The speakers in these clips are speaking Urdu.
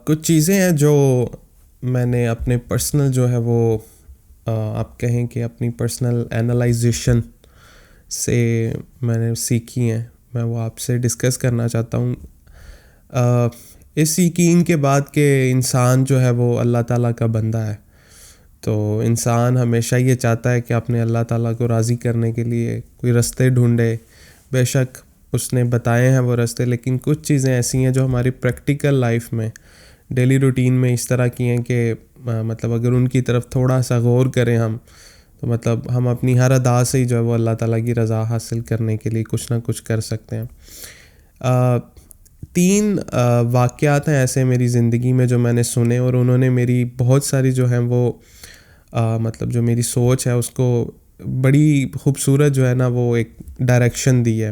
کچھ چیزیں ہیں جو میں نے اپنے پرسنل جو ہے وہ آپ کہیں کہ اپنی پرسنل اینالائزیشن سے میں نے سیکھی ہیں، میں وہ آپ سے ڈسکس کرنا چاہتا ہوں۔ اس یقین کے بعد کہ انسان جو ہے وہ اللہ تعالیٰ کا بندہ ہے، تو انسان ہمیشہ یہ چاہتا ہے کہ اپنے اللہ تعالیٰ کو راضی کرنے کے لیے کوئی رستے ڈھونڈے۔ بے شک اس نے بتائے ہیں وہ رستے، لیکن کچھ چیزیں ایسی ہیں جو ہماری پریکٹیکل لائف میں، ڈیلی روٹین میں اس طرح کی ہیں کہ مطلب اگر ان کی طرف تھوڑا سا غور کریں ہم، تو مطلب ہم اپنی ہر ادا سے ہی جو ہے وہ اللہ تعالیٰ کی رضا حاصل کرنے کے لیے کچھ نہ کچھ کر سکتے ہیں۔ 3 واقعات ہیں ایسے میری زندگی میں جو میں نے سنے، اور انہوں نے میری بہت ساری جو ہیں وہ مطلب جو میری سوچ ہے اس کو بڑی خوبصورت جو ہے نا وہ ایک ڈائریکشن دی ہے۔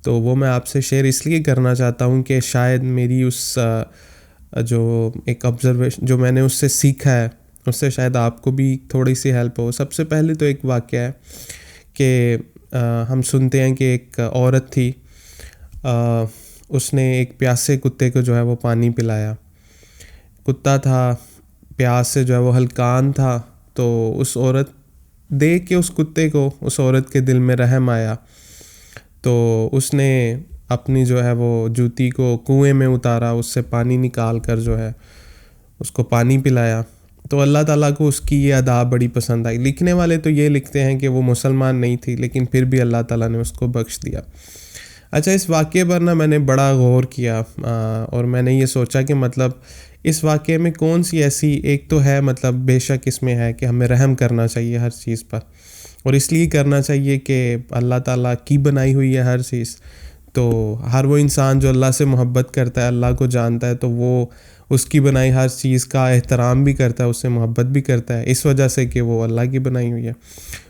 تو وہ میں آپ سے شیئر اس لیے کرنا چاہتا ہوں کہ شاید میری اس جو ایک آبزرویشن جو میں نے اس سے سیکھا ہے، اس سے شاید آپ کو بھی تھوڑی سی ہیلپ ہو۔ سب سے پہلے تو ایک واقعہ ہے کہ ہم سنتے ہیں کہ ایک عورت تھی، اس نے ایک پیاسے کتے کو جو ہے وہ پانی پلایا۔ کتا تھا، پیاس سے جو ہے وہ ہلکان تھا، تو اس عورت دیکھ کے اس کتے کو اس عورت کے دل میں رحم آیا، تو اس نے اپنی جو ہے وہ جوتی کو کنویں میں اتارا، اس سے پانی نکال کر جو ہے اس کو پانی پلایا۔ تو اللہ تعالیٰ کو اس کی یہ ادا بڑی پسند آئی۔ لکھنے والے تو یہ لکھتے ہیں کہ وہ مسلمان نہیں تھی، لیکن پھر بھی اللہ تعالیٰ نے اس کو بخش دیا۔ اچھا، اس واقعے پر نا میں نے بڑا غور کیا، اور میں نے یہ سوچا کہ مطلب اس واقعے میں کون سی ایسی ایک تو ہے، مطلب بے شک اس میں ہے کہ ہمیں رحم کرنا چاہیے ہر چیز پر، اور اس لیے کرنا چاہیے کہ اللہ تعالیٰ کی بنائی ہوئی ہے ہر چیز، تو ہر وہ انسان جو اللہ سے محبت کرتا ہے، اللہ کو جانتا ہے، تو وہ اس کی بنائی ہر چیز کا احترام بھی کرتا ہے، اس سے محبت بھی کرتا ہے، اس وجہ سے کہ وہ اللہ کی بنائی ہوئی ہے۔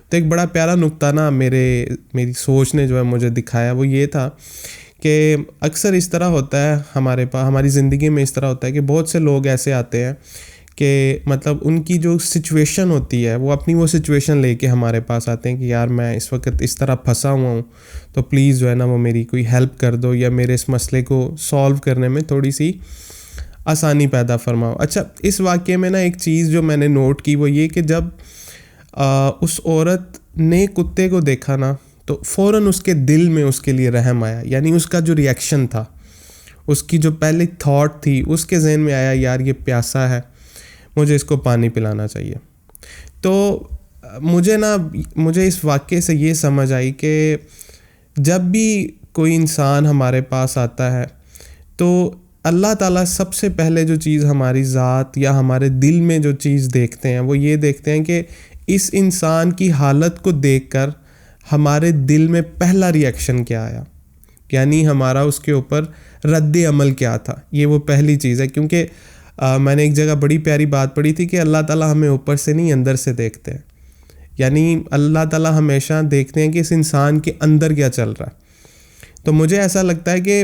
تو ایک بڑا پیارا نقطہ نا میری سوچ نے جو ہے مجھے دکھایا، وہ یہ تھا کہ اکثر اس طرح ہوتا ہے ہماری زندگی میں، اس طرح ہوتا ہے کہ بہت سے لوگ ایسے آتے ہیں کہ مطلب ان کی جو سچویشن ہوتی ہے، وہ اپنی وہ سچویشن لے کے ہمارے پاس آتے ہیں کہ یار میں اس وقت اس طرح پھنسا ہوا ہوں، تو پلیز جو ہے نا وہ میری کوئی ہیلپ کر دو، یا میرے اس مسئلے کو سولو کرنے میں تھوڑی سی آسانی پیدا فرماؤ۔ اچھا، اس واقعے میں نا ایک چیز جو میں نے نوٹ کی وہ یہ کہ جب اس عورت نے کتے کو دیکھا نا، تو فوراً اس کے دل میں اس کے لیے رحم آیا، یعنی اس کا جو ریئیکشن تھا، اس کی جو پہلی تھاٹ تھی، اس کے ذہن میں آیا یار یہ پیاسا ہے، مجھے اس کو پانی پلانا چاہیے۔ تو مجھے اس واقعے سے یہ سمجھ آئی کہ جب بھی کوئی انسان ہمارے پاس آتا ہے، تو اللہ تعالیٰ سب سے پہلے جو چیز ہماری ذات یا ہمارے دل میں جو چیز دیکھتے ہیں، وہ یہ دیکھتے ہیں کہ اس انسان کی حالت کو دیکھ کر ہمارے دل میں پہلا ریئیکشن کیا آیا، یعنی ہمارا اس کے اوپر رد عمل کیا تھا۔ یہ وہ پہلی چیز ہے، کیونکہ میں نے ایک جگہ بڑی پیاری بات پڑھی تھی کہ اللہ تعالیٰ ہمیں اوپر سے نہیں اندر سے دیکھتے ہیں، یعنی اللہ تعالیٰ ہمیشہ دیکھتے ہیں کہ اس انسان کے اندر کیا چل رہا ہے۔ تو مجھے ایسا لگتا ہے کہ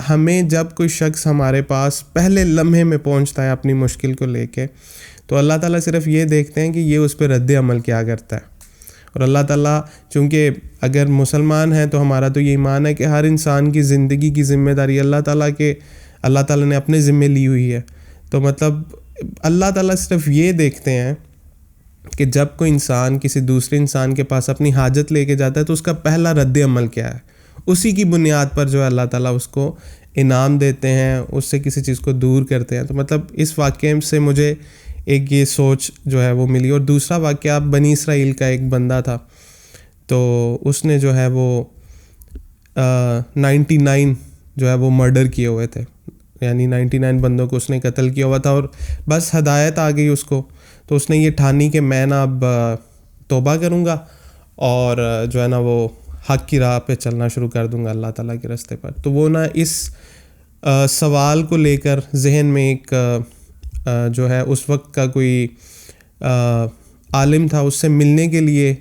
ہمیں جب کوئی شخص ہمارے پاس پہلے لمحے میں پہنچتا ہے اپنی مشکل کو لے کے، تو اللہ تعالیٰ صرف یہ دیکھتے ہیں کہ یہ اس پہ رد عمل کیا کرتا ہے۔ اور اللہ تعالیٰ چونکہ اگر مسلمان ہیں تو ہمارا تو یہ ایمان ہے کہ ہر انسان کی زندگی کی ذمہ داری اللہ تعالیٰ نے اپنے ذمے لی ہوئی ہے، تو مطلب اللہ تعالیٰ صرف یہ دیکھتے ہیں کہ جب کوئی انسان کسی دوسرے انسان کے پاس اپنی حاجت لے کے جاتا ہے تو اس کا پہلا رد عمل کیا ہے، اسی کی بنیاد پر جو ہے اللہ تعالیٰ اس کو انعام دیتے ہیں، اس سے کسی چیز کو دور کرتے ہیں۔ تو مطلب اس واقعے سے مجھے ایک یہ سوچ جو ہے وہ ملی۔ اور دوسرا واقعہ بنی اسرائیل کا ایک بندہ تھا، تو اس نے جو ہے وہ 99 جو ہے وہ مرڈر کیے ہوئے تھے، یعنی 99 بندوں کو اس نے قتل کیا ہوا تھا، اور بس ہدایت آ گئی اس کو، تو اس نے یہ ٹھانی کہ میں نا اب توبہ کروں گا اور جو ہے نا وہ حق کی راہ پہ چلنا شروع کر دوں گا، اللہ تعالیٰ کے راستے پر۔ تو وہ نا اس سوال کو لے کر ذہن میں ایک جو ہے اس وقت کا کوئی عالم تھا، اس سے ملنے کے لیے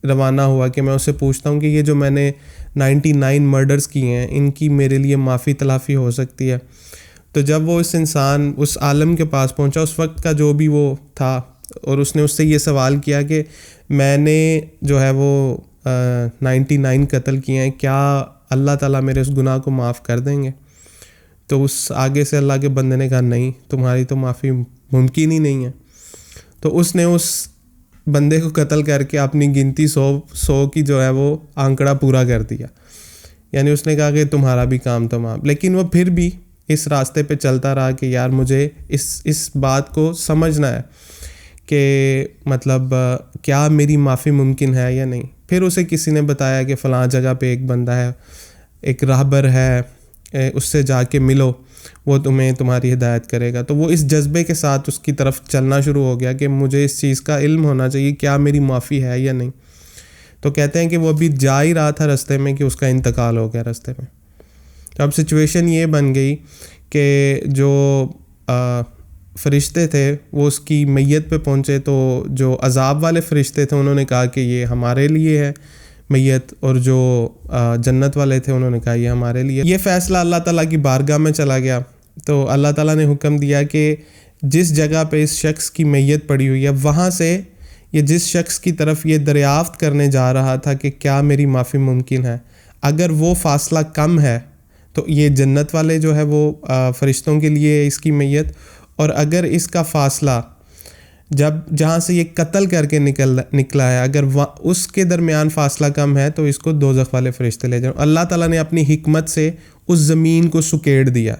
روانہ ہوا کہ میں اسے پوچھتا ہوں کہ یہ جو میں نے 99 مرڈرز کیے ہیں، ان کی میرے لیے معافی تلافی ہو سکتی ہے؟ تو جب وہ اس عالم کے پاس پہنچا، اس وقت کا جو بھی وہ تھا، اور اس نے اس سے یہ سوال کیا کہ میں نے جو ہے وہ 99 قتل کیے ہیں، کیا اللہ تعالیٰ میرے اس گناہ کو معاف کر دیں گے؟ تو اس آگے سے اللہ کے بندے نے کہا نہیں تمہاری تو معافی ممکن ہی نہیں ہے. تو اس نے اس بندے کو قتل کر کے اپنی گنتی 100 کی جو ہے وہ آنکڑا پورا کر دیا. یعنی اس نے کہا کہ تمہارا بھی کام تمام. لیکن وہ پھر بھی اس راستے پہ چلتا رہا کہ یار مجھے اس بات کو سمجھنا ہے کہ مطلب کیا میری معافی ممکن ہے یا نہیں. پھر اسے کسی نے بتایا کہ فلاں جگہ پہ ایک بندہ ہے, ایک راہبر ہے, اس سے جا کے ملو, وہ تمہیں تمہاری ہدایت کرے گا. تو وہ اس جذبے کے ساتھ اس کی طرف چلنا شروع ہو گیا کہ مجھے اس چیز کا علم ہونا چاہیے کیا میری معافی ہے یا نہیں. تو کہتے ہیں کہ وہ ابھی جا ہی رہا تھا رستے میں کہ اس کا انتقال ہو گیا رستے میں. تو اب سچویشن یہ بن گئی کہ جو فرشتے تھے وہ اس کی میت پہ پہنچے, تو جو عذاب والے فرشتے تھے انہوں نے کہا کہ یہ ہمارے لیے ہے میت, اور جو جنت والے تھے انہوں نے کہا یہ ہمارے لیے. یہ فیصلہ اللہ تعالیٰ کی بارگاہ میں چلا گیا. تو اللہ تعالیٰ نے حکم دیا کہ جس جگہ پہ اس شخص کی میت پڑی ہوئی ہے وہاں سے یہ جس شخص کی طرف یہ دریافت کرنے جا رہا تھا کہ کیا میری معافی ممکن ہے, اگر وہ فاصلہ کم ہے تو یہ جنت والے جو ہے وہ فرشتوں کے لیے اس کی میت, اور اگر اس کا فاصلہ جہاں سے یہ قتل کر کے نکلا ہے اگر اس کے درمیان فاصلہ کم ہے تو اس کو دوزخ والے فرشتے لے جائیں. اللہ تعالیٰ نے اپنی حکمت سے اس زمین کو سکیڑ دیا,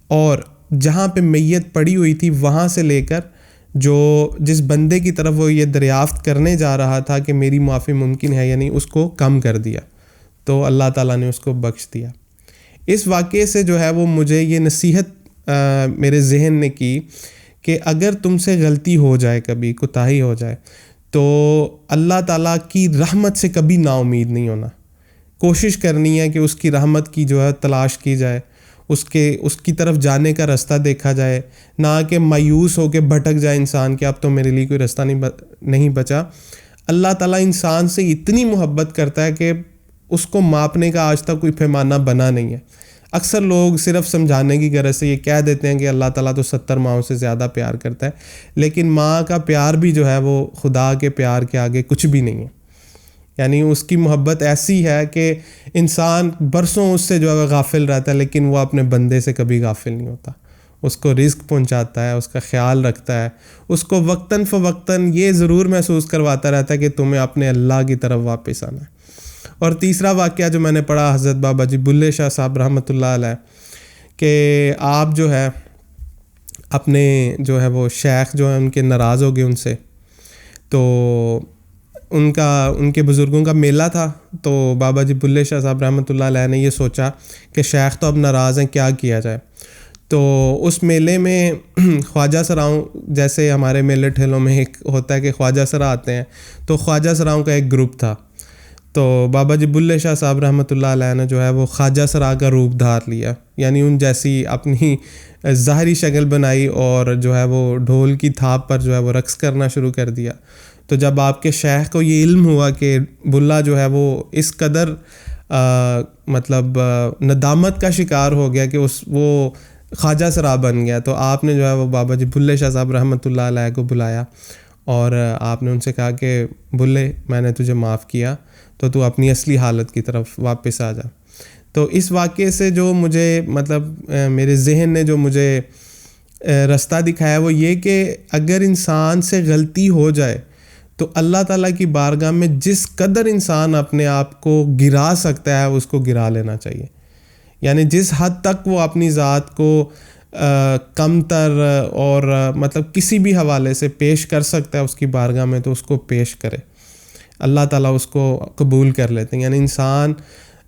اور جہاں پہ میت پڑی ہوئی تھی وہاں سے لے کر جس بندے کی طرف وہ یہ دریافت کرنے جا رہا تھا کہ میری معافی ممکن ہے یا نہیں, اس کو کم کر دیا. تو اللہ تعالیٰ نے اس کو بخش دیا. اس واقعے سے جو ہے وہ مجھے یہ نصیحت میرے ذہن نے کی کہ اگر تم سے غلطی ہو جائے, کبھی کوتاہی ہو جائے, تو اللہ تعالیٰ کی رحمت سے کبھی نا امید نہیں ہونا. کوشش کرنی ہے کہ اس کی رحمت کی جو ہے تلاش کی جائے, اس کی طرف جانے کا رستہ دیکھا جائے, نہ کہ مایوس ہو کے بھٹک جائے انسان کہ اب تو میرے لیے کوئی رستہ نہیں بچا. اللہ تعالیٰ انسان سے اتنی محبت کرتا ہے کہ اس کو ماپنے کا آج تک کوئی پیمانہ بنا نہیں ہے. اکثر لوگ صرف سمجھانے کی غرض سے یہ کہہ دیتے ہیں کہ اللہ تعالیٰ تو 70 ماؤں سے زیادہ پیار کرتا ہے, لیکن ماں کا پیار بھی جو ہے وہ خدا کے پیار کے آگے کچھ بھی نہیں ہے. یعنی اس کی محبت ایسی ہے کہ انسان برسوں اس سے جو ہے غافل رہتا ہے, لیکن وہ اپنے بندے سے کبھی غافل نہیں ہوتا. اس کو رزق پہنچاتا ہے, اس کا خیال رکھتا ہے, اس کو وقتاً فوقتاً یہ ضرور محسوس کرواتا رہتا ہے کہ تمہیں اپنے اللہ کی طرف واپس آنا ہے. اور تیسرا واقعہ جو میں نے پڑھا حضرت بابا جی بلے شاہ صاحب رحمۃ اللہ علیہ, کہ آپ جو ہے اپنے جو ہے وہ شیخ جو ہیں ان کے ناراض ہو گئے ان سے, تو ان کے بزرگوں کا میلہ تھا. تو بابا جی بلے شاہ صاحب رحمۃ اللہ علیہ نے یہ سوچا کہ شیخ تو اب ناراض ہیں, کیا کیا جائے. تو اس میلے میں خواجہ سراؤں, جیسے ہمارے میلے ٹھیلوں میں ایک ہوتا ہے کہ خواجہ سرا آتے ہیں, تو خواجہ سراؤں کا ایک گروپ تھا. تو بابا جی بلے شاہ صاحب رحمۃ اللہ علیہ نے جو ہے وہ خواجہ سرا کا روپ دھار لیا, یعنی ان جیسی اپنی ظاہری شکل بنائی اور جو ہے وہ ڈھول کی تھاپ پر جو ہے وہ رقص کرنا شروع کر دیا. تو جب آپ کے شیخ کو یہ علم ہوا کہ بلا جو ہے وہ اس قدر مطلب ندامت کا شکار ہو گیا کہ وہ خواجہ سرا بن گیا, تو آپ نے جو ہے وہ بابا جی بلے شاہ صاحب رحمۃ اللہ علیہ کو بلایا اور آپ نے ان سے کہا کہ بلے میں نے تجھے معاف کیا, تو اپنی اصلی حالت کی طرف واپس آ جا. تو اس واقعے سے جو مجھے مطلب میرے ذہن نے جو مجھے رستہ دکھایا وہ یہ کہ اگر انسان سے غلطی ہو جائے تو اللہ تعالیٰ کی بارگاہ میں جس قدر انسان اپنے آپ کو گرا سکتا ہے اس کو گرا لینا چاہیے. یعنی جس حد تک وہ اپنی ذات کو کم تر اور مطلب کسی بھی حوالے سے پیش کر سکتا ہے اس کی بارگاہ میں, تو اس کو پیش کرے. اللہ تعالیٰ اس کو قبول کر لیتے ہیں. یعنی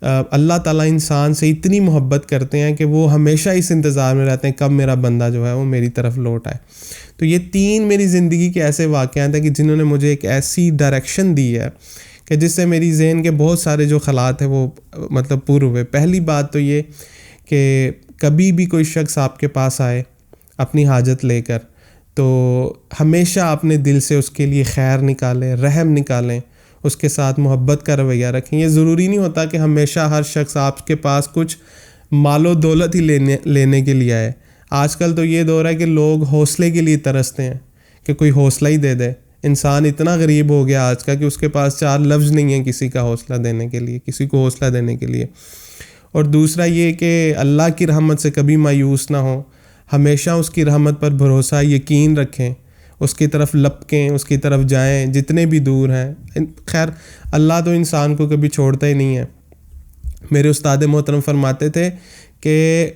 اللہ تعالیٰ انسان سے اتنی محبت کرتے ہیں کہ وہ ہمیشہ اس انتظار میں رہتے ہیں کب میرا بندہ جو ہے وہ میری طرف لوٹ آئے. تو یہ 3 میری زندگی کے ایسے واقعات ہیں کہ جنہوں نے مجھے ایک ایسی ڈائریکشن دی ہے کہ جس سے میری ذہن کے بہت سارے جو خیالات ہیں وہ مطلب پورے ہوئے. پہلی بات تو یہ کہ کبھی بھی کوئی شخص آپ کے پاس آئے اپنی حاجت لے کر, تو ہمیشہ اپنے دل سے اس کے لیے خیر نکالیں, رحم نکالیں, اس کے ساتھ محبت کا رویہ رکھیں. یہ ضروری نہیں ہوتا کہ ہمیشہ ہر شخص آپ کے پاس کچھ مال و دولت ہی لینے کے لیے آئے. آج کل تو یہ دور ہے کہ لوگ حوصلے کے لیے ترستے ہیں کہ کوئی حوصلہ ہی دے دے. انسان اتنا غریب ہو گیا آج کا کہ اس کے پاس 4 لفظ نہیں ہیں کسی کا حوصلہ دینے کے لیے, کسی کو حوصلہ دینے کے لیے. اور دوسرا یہ کہ اللہ کی رحمت سے کبھی مایوس نہ ہوں، ہمیشہ اس کی رحمت پر بھروسہ یقین رکھیں، اس کی طرف لپکیں، اس کی طرف جائیں جتنے بھی دور ہیں۔ خیر اللہ تو انسان کو کبھی چھوڑتا ہی نہیں ہے۔ میرے استاد محترم فرماتے تھے کہ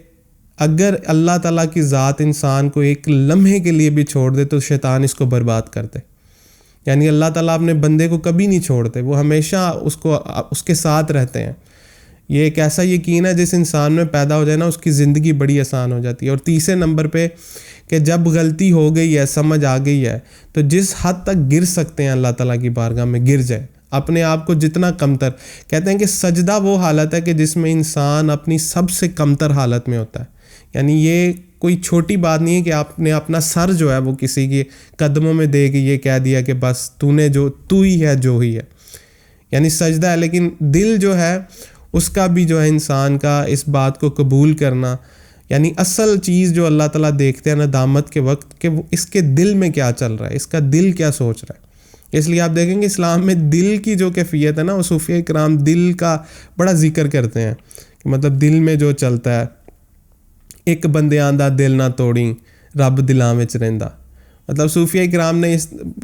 اگر اللہ تعالیٰ کی ذات انسان کو ایک لمحے کے لیے بھی چھوڑ دے تو شیطان اس کو برباد کر دے۔ یعنی اللہ تعالیٰ اپنے بندے کو کبھی نہیں چھوڑتے، وہ ہمیشہ اس کے ساتھ رہتے ہیں۔ یہ ایک ایسا یقین ہے جس انسان میں پیدا ہو جائے نا، اس کی زندگی بڑی آسان ہو جاتی ہے۔ اور تیسرے نمبر پہ کہ جب غلطی ہو گئی ہے، سمجھ آ گئی ہے، تو جس حد تک گر سکتے ہیں اللہ تعالیٰ کی بارگاہ میں گر جائے، اپنے آپ کو جتنا کمتر۔ کہتے ہیں کہ سجدہ وہ حالت ہے کہ جس میں انسان اپنی سب سے کمتر حالت میں ہوتا ہے۔ یعنی یہ کوئی چھوٹی بات نہیں ہے کہ آپ نے اپنا سر جو ہے وہ کسی کے قدموں میں دے کے یہ کہہ دیا کہ بس تو ہی ہے جو ہی ہے، یعنی سجدہ ہے۔ لیکن دل جو ہے اس کا بھی جو ہے انسان کا اس بات کو قبول کرنا، یعنی اصل چیز جو اللہ تعالیٰ دیکھتے ہیں ندامت کے وقت کہ وہ اس کے دل میں کیا چل رہا ہے، اس کا دل کیا سوچ رہا ہے۔ اس لیے آپ دیکھیں گے اسلام میں دل کی جو کیفیت ہے نا، وہ صوفیہ کرام دل کا بڑا ذکر کرتے ہیں کہ مطلب دل میں جو چلتا ہے، ایک بندے آندہ دل نہ توڑیں رب دلاں وچ رہندا۔ مطلب صوفیہ کرام نے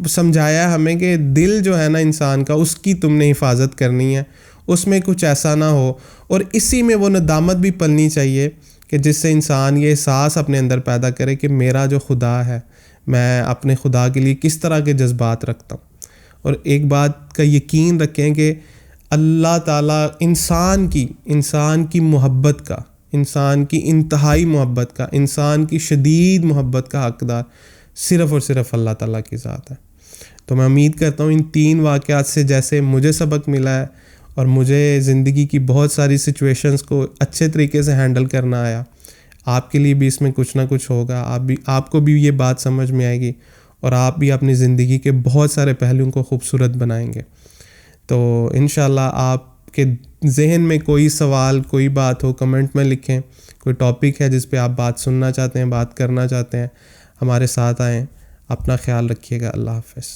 سمجھایا ہمیں کہ دل جو ہے نا انسان کا، اس کی تم نے حفاظت کرنی ہے، اس میں کچھ ایسا نہ ہو، اور اسی میں وہ ندامت بھی پلنی چاہیے کہ جس سے انسان یہ احساس اپنے اندر پیدا کرے کہ میرا جو خدا ہے، میں اپنے خدا کے لیے کس طرح کے جذبات رکھتا ہوں۔ اور ایک بات کا یقین رکھیں کہ اللہ تعالیٰ انسان کی محبت کا، انسان کی انتہائی محبت کا، انسان کی شدید محبت کا حقدار صرف اور صرف اللہ تعالیٰ کی ذات ہے۔ تو میں امید کرتا ہوں ان 3 واقعات سے جیسے مجھے سبق ملا ہے اور مجھے زندگی کی بہت ساری سچویشنز کو اچھے طریقے سے ہینڈل کرنا آیا، آپ کے لیے بھی اس میں کچھ نہ کچھ ہوگا، آپ کو بھی یہ بات سمجھ میں آئے گی، اور آپ بھی اپنی زندگی کے بہت سارے پہلوؤں کو خوبصورت بنائیں گے۔ تو انشاءاللہ آپ کے ذہن میں کوئی سوال، کوئی بات ہو، کمنٹ میں لکھیں۔ کوئی ٹاپک ہے جس پہ آپ بات سننا چاہتے ہیں، بات کرنا چاہتے ہیں، ہمارے ساتھ آئیں۔ اپنا خیال رکھیے گا۔ اللہ حافظ۔